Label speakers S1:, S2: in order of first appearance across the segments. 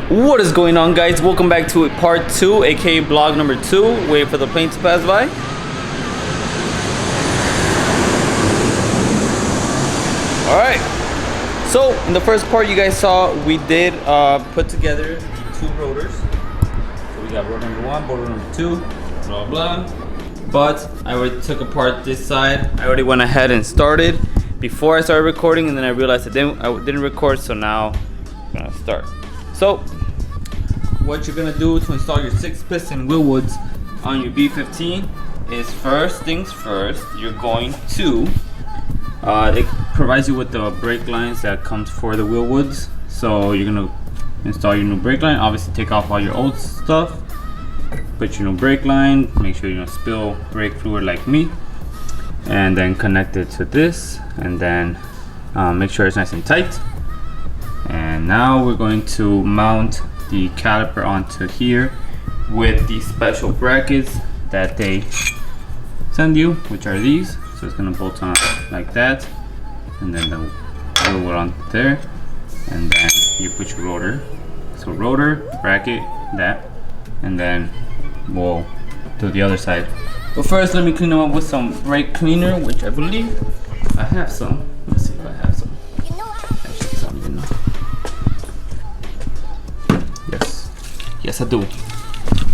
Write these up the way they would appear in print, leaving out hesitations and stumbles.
S1: What is going on, guys? Welcome back to part 2, aka vlog number 2. Wait for the plane to pass by. Alright, so in the first part you guys saw, we did put together 2 rotors. So we got rotor number 1, rotor number 2, blah blah. But I already took apart this side. I already went ahead and started before I started recording, and then I realized I didn't record, so now I'm gonna start. So what you're gonna do to install your 6-piston Wilwoods on your B15 is, first things first, you're going to it provides you with the brake lines that comes for the Wilwoods. So you're gonna install your new brake line. Obviously take off all your old stuff, put your new brake line, make sure you don't spill brake fluid like me, and then connect it to this, and then make sure it's nice and tight. And now we're going to mount the caliper onto here with these special brackets that they send you, which are these. So it's gonna bolt on like that, and then the wheel on there, and then you put your rotor. So rotor, bracket, that, and then we'll do the other side. But first, let me clean them up with some brake cleaner, which I believe I have some. Let's see if I have some. Actually, I don't even know. Yes, I do.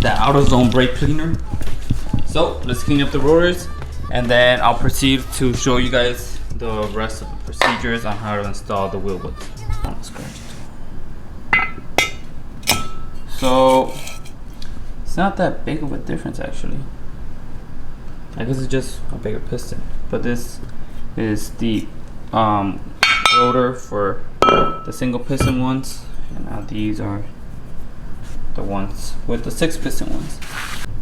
S1: That AutoZone brake cleaner. So let's clean up the rotors, and then I'll proceed to show you guys the rest of the procedures on how to install the Wilwoods. So it's not that big of a difference, actually. I guess it's just a bigger piston. But this is the rotor for the single piston ones, and now these are the ones with the 6-piston ones.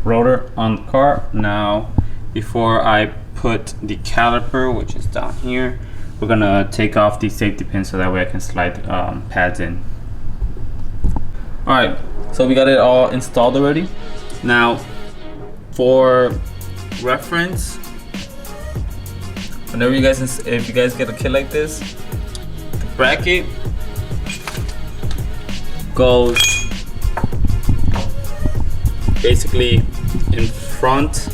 S1: Rotor on the car. Now, before I put the caliper, which is down here, we're gonna take off the safety pins so that way I can slide pads in. Alright, so we got it all installed already. Now, for reference, whenever you guys, if you guys get a kit like this, the bracket goes basically in front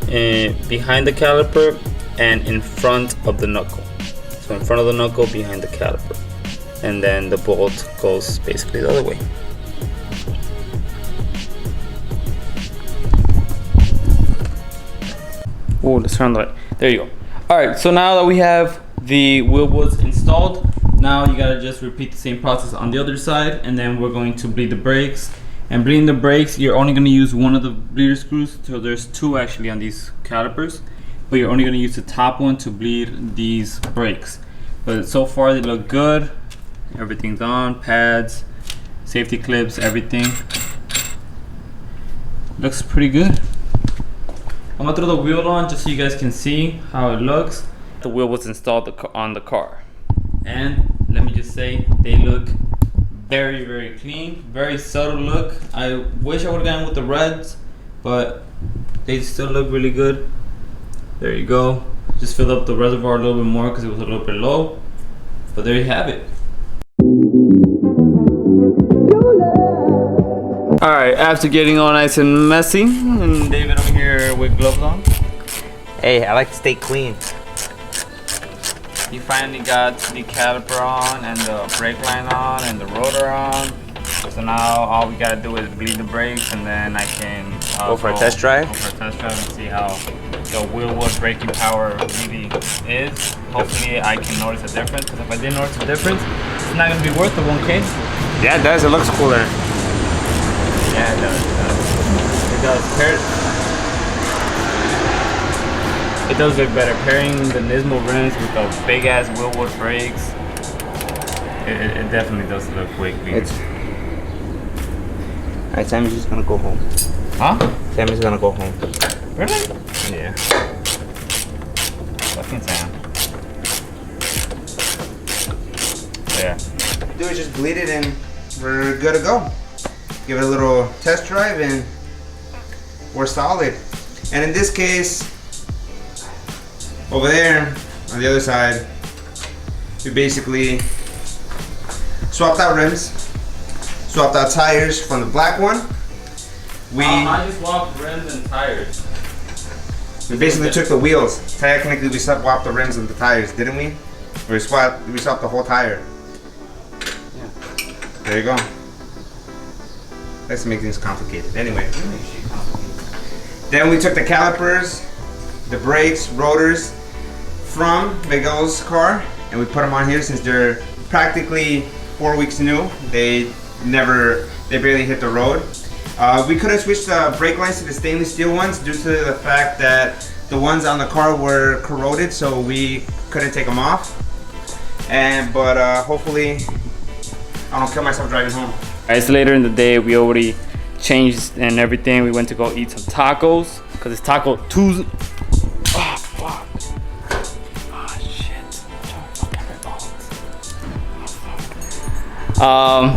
S1: and behind the caliper, and in front of the knuckle. So in front of the knuckle, behind the caliper, and then the bolt goes basically the other way. Oh, let's turn the light. There you go. Alright, so now that we have the Wilwoods installed, now you gotta just repeat the same process on the other side, and then we're going to bleed the brakes. And bleeding the brakes, you're only going to use one of the bleeder screws. So there's 2 actually on these calipers, but you're only going to use the top one to bleed these brakes. But so far they look good. Everything's on, pads, safety clips, everything. Looks pretty good. I'm going to throw the wheel on just so you guys can see how it looks. The wheel was installed on the car. And let me just say, they look very, very clean, very subtle look. I wish I would have gone with the reds, but they still look really good. There you go. Just filled up the reservoir a little bit more because it was a little bit low. But there you have it. Alright, after getting all nice and messy, and David over here with gloves on.
S2: Hey, I like to stay clean.
S1: You finally got the caliper on, and the brake line on, and the rotor on. So now all we gotta do is bleed the brakes, and then I can
S2: go for a test drive.
S1: Go for a test drive and see how the Wilwoods braking power really is. Hopefully I can notice a difference, because if I didn't notice a difference, it's not gonna be worth the 1K.
S2: Yeah, it does. It looks cooler.
S1: Yeah, it does. It does. It does look better. Pairing the Nismo rims with the big ass Wilwoods brakes, it definitely does look way cleaner.
S2: Alright, Sammy's just gonna go home.
S1: Huh?
S2: Sammy's gonna go home.
S1: Really? Yeah. Fucking Sam. Yeah.
S2: Do it, just bleed it and we're good to go. Give it a little test drive and we're solid. And in this case, over there on the other side, we basically swapped out rims. swapped out tires from the black one.
S1: I just swapped rims and tires.
S2: We basically took the wheels. Technically, we swapped the rims and the tires, didn't we? Or we swapped the whole tire.
S1: Yeah.
S2: There you go. Let's make things complicated. Anyway. Then we took the calipers, the brakes, rotors from Miguel's car, and we put them on here since they're practically 4 weeks new. They barely hit the road. We couldn't switch the brake lines to the stainless steel ones due to the fact that the ones on the car were corroded, so we couldn't take them off. But hopefully I don't kill myself driving home.
S1: It's later in the day. We already changed and everything. We went to go eat some tacos because it's Taco Tuesday. Oh fuck! Oh shit!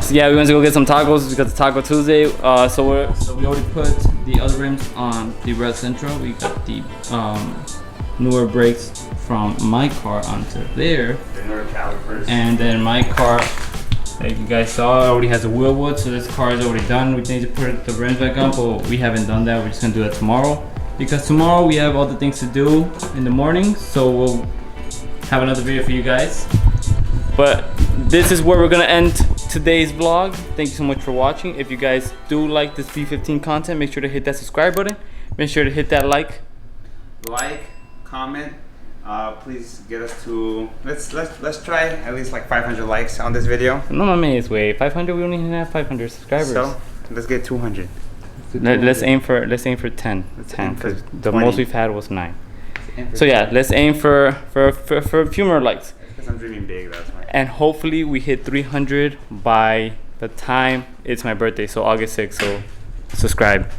S1: So yeah, we went to go get some tacos because it's Taco Tuesday. So we already put the other rims on the Red Central. We got the newer brakes from my car onto there.
S2: The newer calipers.
S1: And then my car, like you guys saw, already has a Wilwoods, so this car is already done. We need to put the rims back on, but we haven't done that. We're just gonna do that tomorrow because tomorrow we have all the things to do in the morning. So we'll have another video for you guys. But this is where we're gonna end today's vlog. Thank you so much for watching. If you guys do like this B15 content, make sure to hit that subscribe button. Make sure to hit that like,
S2: comment. Please get us to let's try at least like 500 likes on this video.
S1: no mames, wait, 500. We don't even have 500 subscribers.
S2: So let's get 200.
S1: Let's aim for 10. 10 because the
S2: 20.
S1: most we've had was 9. So yeah, let's aim for a few more likes.
S2: Because I'm dreaming big, that's why.
S1: And hopefully we hit 300 by the time it's my birthday, so August 6th. So subscribe.